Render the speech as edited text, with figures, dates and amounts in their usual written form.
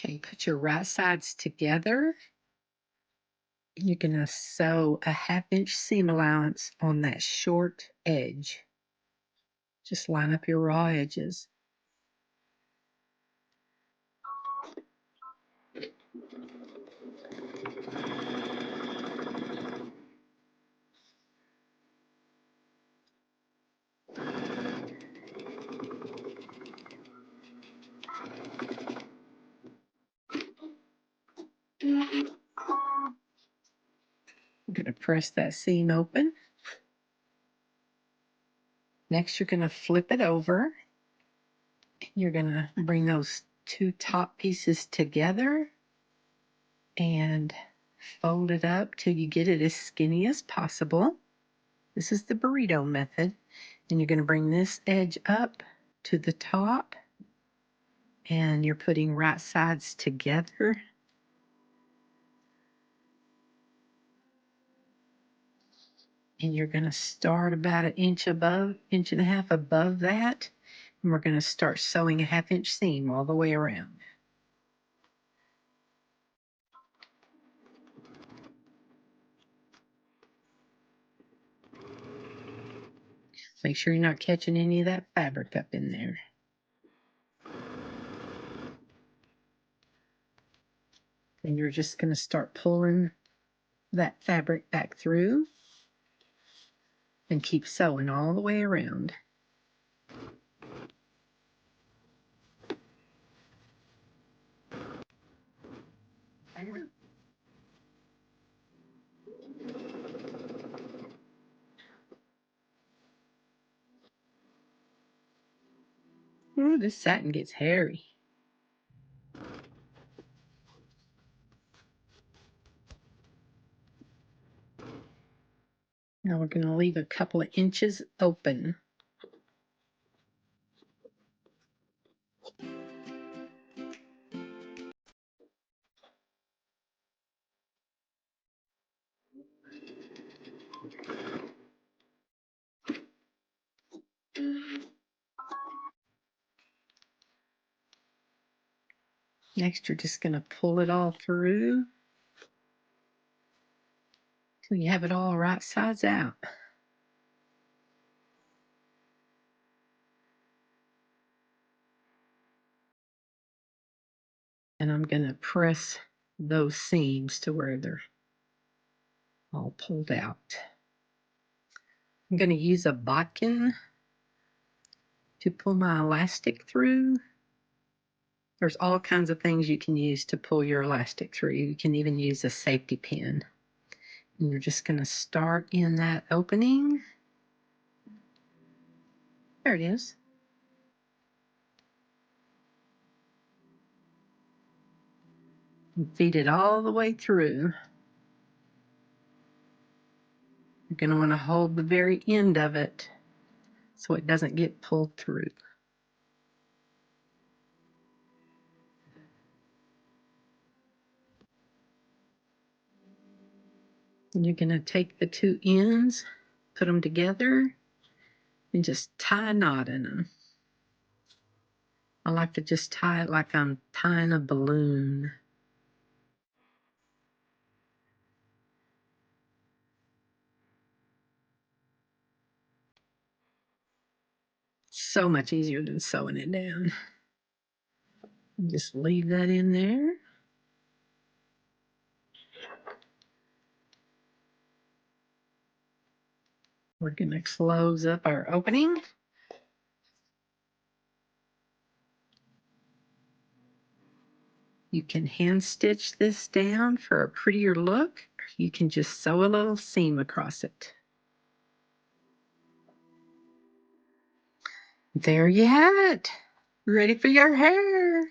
Okay, put your right sides together. You're going to sew a 1/2-inch seam allowance on that short edge. Just line up your raw edges. I'm going to press that seam open. Next, you're going to flip it over. You're going to bring those two top pieces together and fold it up till you get it as skinny as possible. This is the burrito method. And you're going to bring this edge up to the top, and you're putting right sides together. And you're going to start about 1 inch above, 1.5 inches above that. And we're going to start sewing a 1/2-inch seam all the way around. Make sure you're not catching any of that fabric up in there. And you're just going to start pulling that fabric back through and keep sewing all the way around. Ooh, this satin gets hairy. Now we're going to leave a couple of inches open. Next, you're just going to pull it all through till you have it all right sides out. And I'm going to press those seams to where they're all pulled out. I'm going to use a bodkin to pull my elastic through. There's all kinds of things you can use to pull your elastic through. You can even use a safety pin. And you're just going to start in that opening. There it is. And feed it all the way through. You're going to want to hold the very end of it so it doesn't get pulled through. And you're going to take the two ends, put them together, and just tie a knot in them. I like to just tie it like I'm tying a balloon. So much easier than sewing it down. Just leave that in there. We're going to close up our opening. You can hand stitch this down for a prettier look. You can just sew a little seam across it. There you have it. Ready for your hair.